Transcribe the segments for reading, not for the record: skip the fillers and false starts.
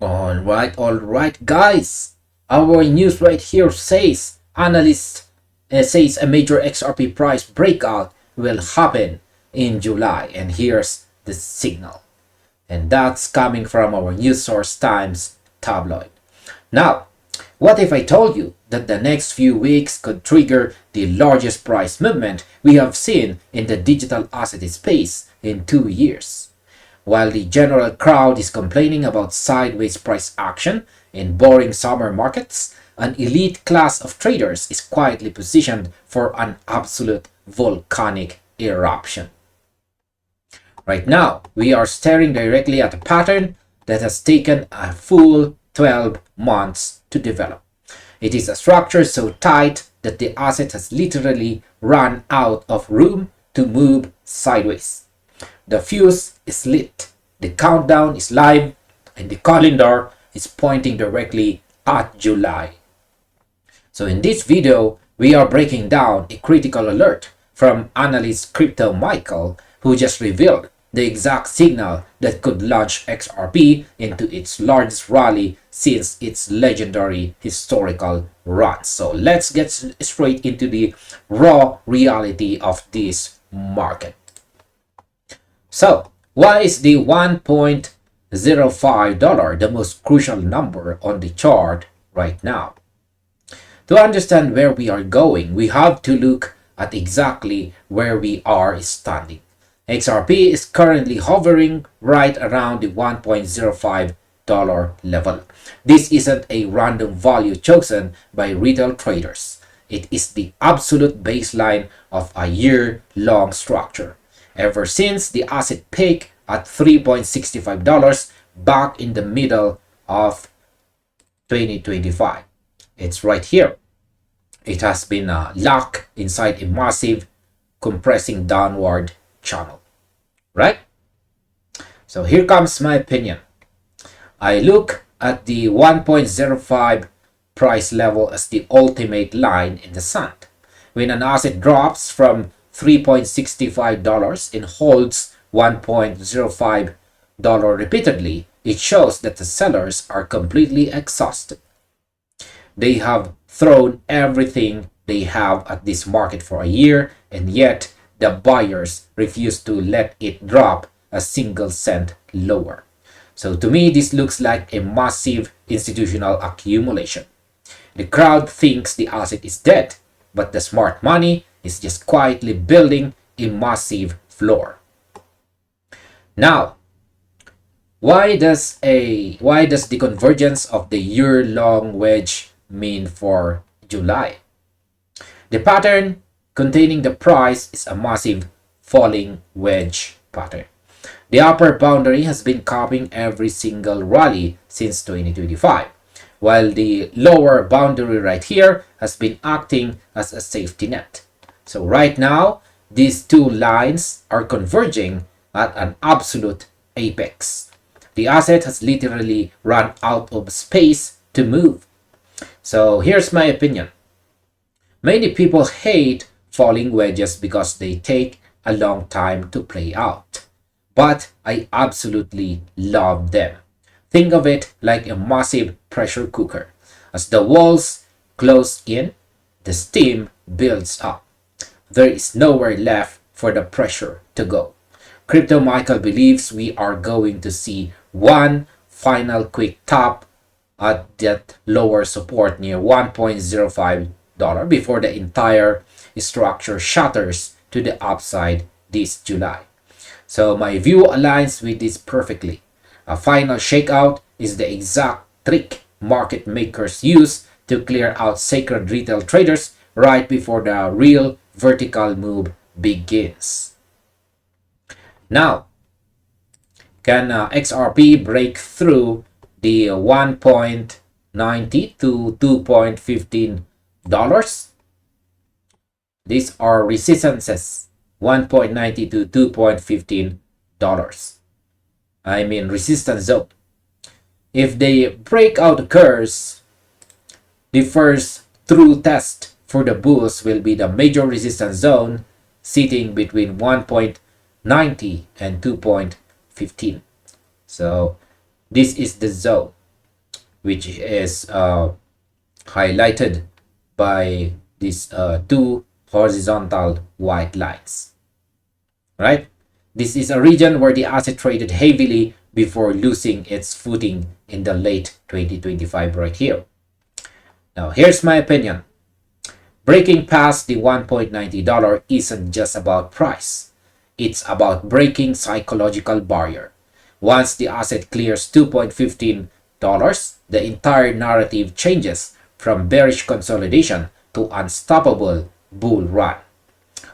All right, guys. Our news right here says analysts says a major XRP price breakout will happen in July, and here's the signal. And that's coming from our news source Times tabloid. Now, what if I told you that the next few weeks could trigger the largest price movement we have seen in the digital asset space in 2 years? While the general crowd is complaining about sideways price action in boring summer markets, an elite class of traders is quietly positioned for an absolute volcanic eruption. Right now, we are staring directly at a pattern that has taken a full 12 months to develop. It is a structure so tight that the asset has literally run out of room to move sideways. The fuse is lit, the countdown is live, and the calendar is pointing directly at July. So in this video, we are breaking down a critical alert from analyst Crypto Michael, who just revealed the exact signal that could launch XRP into its largest rally since its legendary historical run. So let's get straight into the raw reality of this market. So, why is the $1.05 the most crucial number on the chart right now? To understand where we are going, we have to look at exactly where we are standing. XRP is currently hovering right around the $1.05 level. This isn't a random value chosen by retail traders. It is the absolute baseline of a year-long structure. Ever since the asset peak at $3.65 back in the middle of 2025. It's right here. It has been locked inside a massive compressing downward channel, right? So here comes my opinion. I look at the 1.05 price level as the ultimate line in the sand. When an asset drops from $3.65 and holds $1.05 repeatedly, it shows that the sellers are completely exhausted. They have thrown everything they have at this market for a year, and yet the buyers refuse to let it drop a single cent lower. So to me, this looks like a massive institutional accumulation. The crowd thinks the asset is dead, but the smart money is just quietly building a massive floor. Now, why does the convergence of the year-long wedge mean for July? The pattern containing the price is a massive falling wedge pattern. The upper boundary has been copying every single rally since 2025, while the lower boundary right here has been acting as a safety net. So right now, these two lines are converging at an absolute apex. The asset has literally run out of space to move. So here's my opinion. Many people hate falling wedges because they take a long time to play out. But I absolutely love them. Think of it like a massive pressure cooker. As the walls close in, the steam builds up. There is nowhere left for the pressure to go. Crypto Michael believes we are going to see one final quick tap at that lower support near $1.05 before the entire structure shatters to the upside this July. So my view aligns with this perfectly. A final shakeout is the exact trick market makers use to clear out sacred retail traders right before the real vertical move begins. Now, can XRP break through the 1.90 to $2.15? These are resistances, 1.90 to $2.15. I mean resistance zone. If the breakout occurs, the first true test for the bulls will be the major resistance zone sitting between 1.90 and 2.15. So this is the zone. which is highlighted by these two horizontal white lines, right? This is a region where the asset traded heavily before losing its footing in the late 2025 right here. Now, here's my opinion. Breaking past the $1.90 isn't just about price. It's about breaking psychological barrier. Once the asset clears $2.15, the entire narrative changes from bearish consolidation to unstoppable bull run.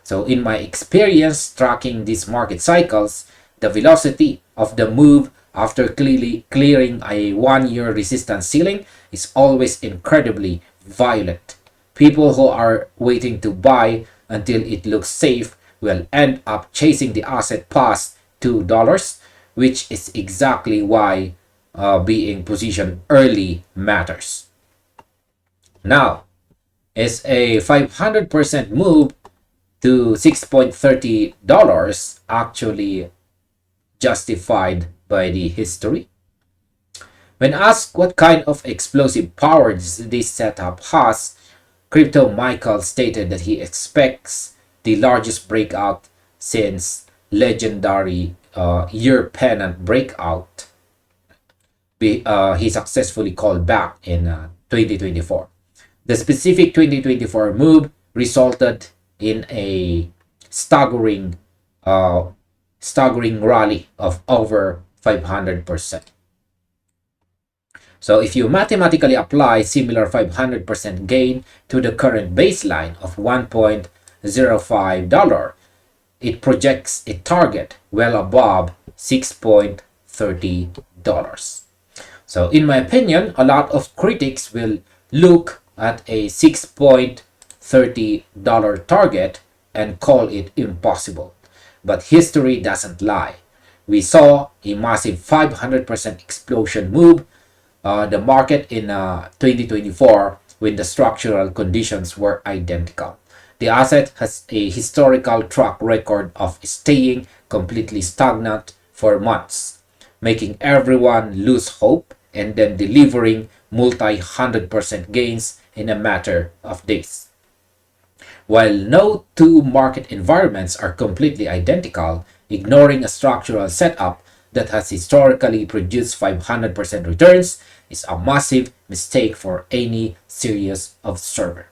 So in my experience tracking these market cycles, the velocity of the move after clearing a one-year resistance ceiling is always incredibly violent. People who are waiting to buy until it looks safe will end up chasing the asset past $2, which is exactly why being positioned early matters. Now, is a 500% move to $6.30 actually justified by the history? When asked what kind of explosive power this setup has, Crypto Michael stated that he expects the largest breakout since legendary year pennant breakout he successfully called back in 2024. The specific 2024 move resulted in a staggering rally of over 500%. So if you mathematically apply similar 500% gain to the current baseline of $1.05, it projects a target well above $6.30. So in my opinion, a lot of critics will look at a $6.30 target and call it impossible. But history doesn't lie. We saw a massive 500% explosion move the market in 2024 when the structural conditions were identical. The asset has a historical track record of staying completely stagnant for months, making everyone lose hope and then delivering multi-100% gains in a matter of days. While no two market environments are completely identical, ignoring a structural setup that has historically produced 500% returns is a massive mistake for any serious observer.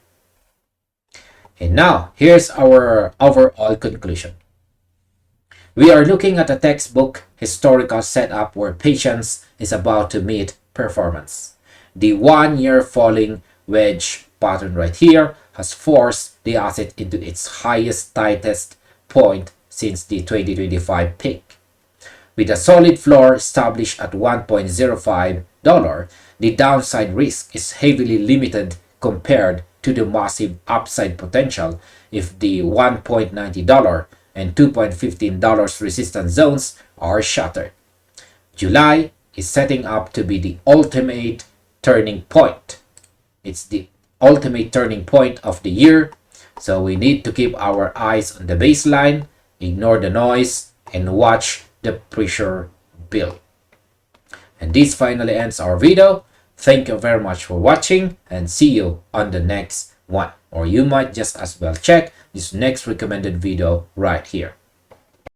And now, here's our overall conclusion. We are looking at a textbook historical setup where patience is about to meet performance. The one-year falling wedge pattern right here has forced the asset into its tightest point since the 2025 peak. With a solid floor established at $1.05, the downside risk is heavily limited compared to the massive upside potential if the $1.90 and $2.15 resistance zones are shattered. July is setting up to be the ultimate turning point. It's the ultimate turning point of the year, so we need to keep our eyes on the baseline, ignore the noise, and watch the pressure build. And this finally ends our video. Thank you very much for watching and see you on the next one. Or you might just as well check this next recommended video right here.